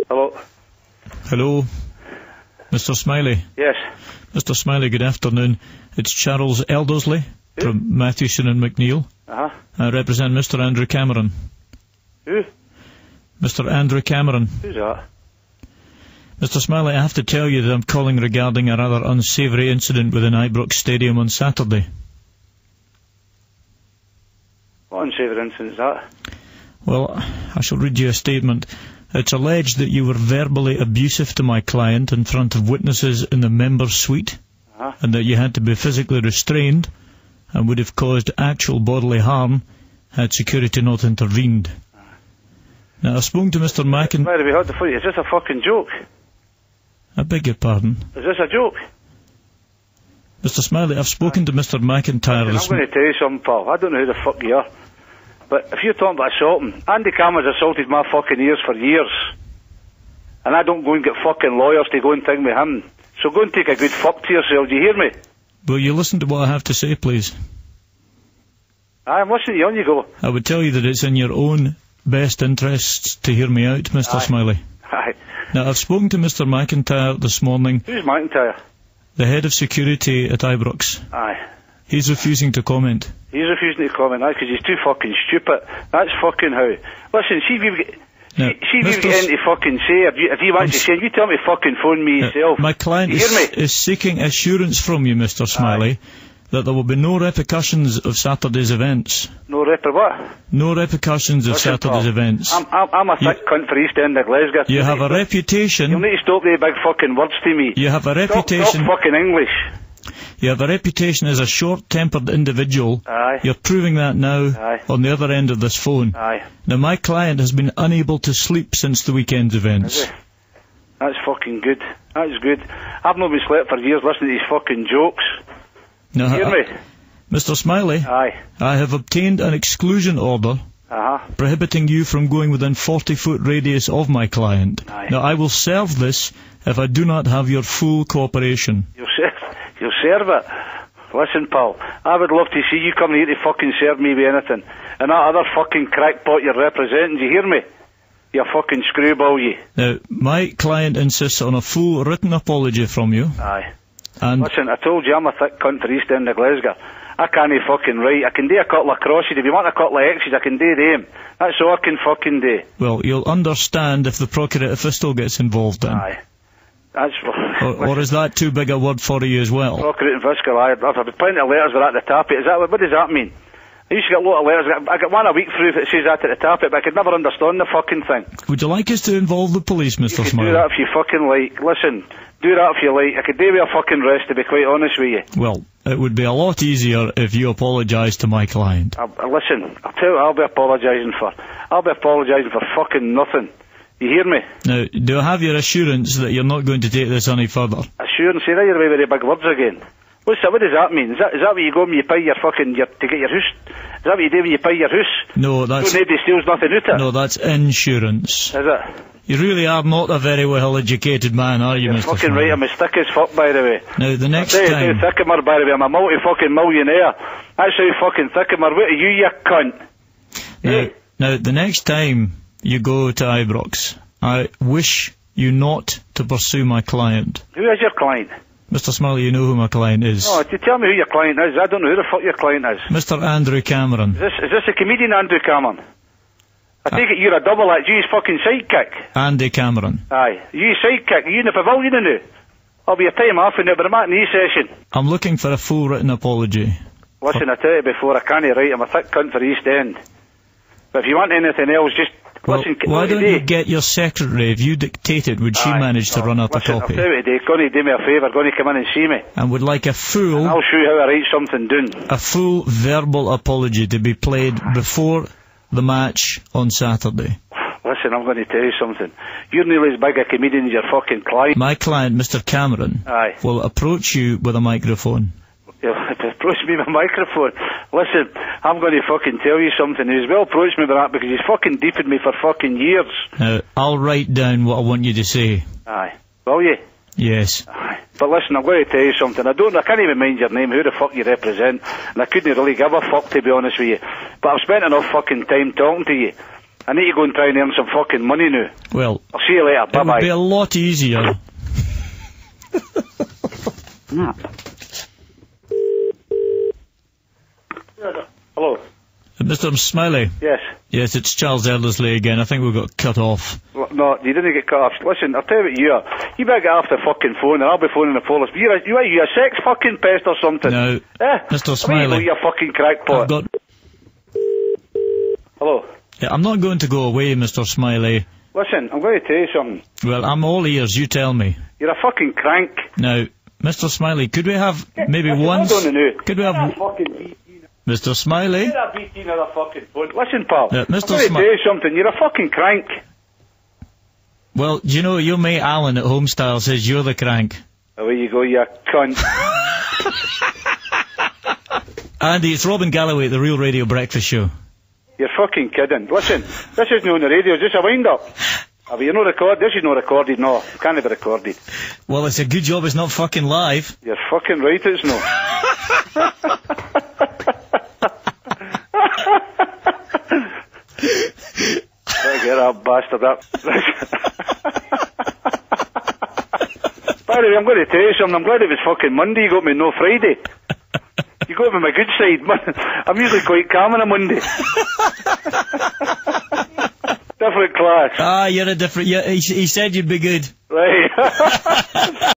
Hello. Hello. Mr. Smiley. Yes. Mr. Smiley, good afternoon. It's Charles Eldersley from Mathewson and McNeil. Uh-huh. I represent Mr. Andrew Cameron. Who? Mr. Andrew Cameron. Who's that? Mr. Smiley, I have to tell you that I'm calling regarding a rather unsavoury incident within Ibrox Stadium on Saturday. What unsavoury incident is that? Well, I shall read you a statement. It's alleged that you were verbally abusive to my client in front of witnesses in the members' suite, and that you had to be physically restrained and would have caused actual bodily harm had security not intervened. Now, I've spoken to Mr. Is this a fucking joke? I beg your pardon? Is this a joke? Mr. Smiley, I've spoken to Mr. McIntyre I'm going to tell you something, pal. I don't know who the fuck you are. But if you're talking about assaulting, Andy Cameron's assaulted my fucking ears for years. And I don't go and get fucking lawyers to go and thing with him. So go and take a good fuck to yourself, do you hear me? Will you listen to what I have to say, please? I'm listening to you, on you go. I would tell you that it's in your own best interests to hear me out, Mr. Smiley. Aye. Now, I've spoken to Mr. McIntyre this morning. Who's McIntyre? The head of security at Ibrox. Aye. He's refusing to comment. He's refusing to comment, because he's too fucking stupid. That's fucking how. Listen, see if you get... Now, see if you get into fucking say, if you want to say, you tell me fucking phone me yourself. My client is seeking assurance from you, Mr. Smiley, that there will be no repercussions of Saturday's events. No what? No repercussions of Saturday's events. I'm a thick cunt for East End of Glasgow. You have a reputation... You'll need to stop the big fucking words to me. You have a reputation... Stop fucking English. You have a reputation as a short-tempered individual. Aye. You're proving that now on the other end of this phone. Aye. Now, my client has been unable to sleep since the weekend's events. Is it? That's fucking good. That's good. I've not been slept for years listening to these fucking jokes. Now, hear me? Mr. Smiley, I have obtained an exclusion order prohibiting you from going within 40-foot radius of my client. Now, I will serve this if I do not have your full cooperation. You'll serve it. Listen, pal, I would love to see you coming here to fucking serve me with anything. And that other fucking crackpot you're representing, do you hear me? You fucking screwball, you. Now, my client insists on a full written apology from you. Aye. And listen, I told you I'm a thick cunt for East End of Glasgow. I can't fucking write. I can do a couple of crosses. If you want a couple of X's, I can do them. That's all I can fucking do. Well, you'll understand if the Procurator Fiscal gets involved then. Aye. That's... or is that too big a word for you as well? Procurator Fiscal, I've had plenty of letters with that at the top. What does that mean? I used to get a lot of letters. I get one a week through that says that at the top, but I could never understand the fucking thing. Would you like us to involve the police, Mr. Smiley? You can do that if you fucking like. Listen, do that if you like. I could do with a fucking rest, to be quite honest with you. Well, it would be a lot easier if you apologised to my client. Listen, I'll tell you what I'll be apologising for. I'll be apologising for fucking nothing. You hear me? Now, do I have your assurance that you're not going to take this any further? Assurance? Say that you're away with the big words again. What does that mean? Is that what you go when you pay your fucking... to get your house? Is that what you do when you pay your house? No, that's... So nobody steals nothing out of it? No, that's insurance. Is it? You really are not a very well-educated man, are you, Mr. Fucking Smiley? right, I'm as thick as fuck, by the way. Now, the next time... thick am I, by the way? I'm a multi-fucking millionaire. That's how fucking thick am I. What are you cunt? Now, the next time you go to Ibrox, I wish you not to pursue my client. Who is your client? Mr. Smiley, you know who my client is. Oh, tell me who your client is. I don't know who the fuck your client is. Mr. Andrew Cameron. Is this a comedian, Andrew Cameron? I take it you're a double act. You his fucking sidekick. Andy Cameron. Aye. You his sidekick. Are you in the pavilion now? I'll be a time off in there, but I'm at an E-session. I'm looking for a full written apology. Listen, I tell you before, I can't write. I'm a thick cunt for East End. But if you want anything else, just... Well, why don't you get your secretary? If you dictated, would she manage to run up a copy? I'll tell you today, going to do me a favour, going to come in and see me. And would like a full... And I'll show you how I write something down. A full verbal apology to be played before the match on Saturday. Listen, I'm going to tell you something. You're nearly as big a comedian as your fucking client. My client, Mr. Cameron, will approach you with a microphone. Approach me with a microphone. Listen, I'm going to fucking tell you something. He's well approached me with that because he's fucking deeped me for fucking years. Now, I'll write down what I want you to say. Aye. Will you? Yes. Aye. But listen, I'm going to tell you something. I can't even mind your name, who the fuck you represent, and I couldn't really give a fuck, to be honest with you. But I've spent enough fucking time talking to you. I need to go and try and earn some fucking money now. Well, I'll see you later. it would Bye-bye. be a lot easier. Hello. Mr. Smiley? Yes. Yes, it's Charles Eldersley again. I think we got cut off. No, you didn't get cut off. Listen, I'll tell you what you are. You better get off the fucking phone and I'll be phoning the police. You a sex fucking pest or something? No, Mr. Smiley. You fucking crackpot. I've got... Hello. Yeah, I'm not going to go away, Mr. Smiley. Listen, I'm going to tell you something. Well, I'm all ears. You tell me. You're a fucking crank. Now, Mr. Smiley, could we have maybe once... Could we have... Mr. Smiley? Get a BT another fucking phone. Listen, pal. Mr. I'm going to tell you something. You're a fucking crank. Well, do you know, your mate Alan at Homestyle says you're the crank. Away you go, you cunt. Andy, it's Robin Galloway at the Real Radio Breakfast Show. You're fucking kidding. Listen, this isn't on the radio, it's just a wind-up. But you're not recorded. This is not recorded, no. It can't be recorded. Well, it's a good job it's not fucking live. You're fucking right, it's not. Better get that bastard up. By the way, I'm going to tell you something. I'm glad it was fucking Monday. You got me no Friday. You got me my good side. I'm usually quite calm on a Monday. Different class. Ah, you're a different... Yeah, he said you'd be good. Right.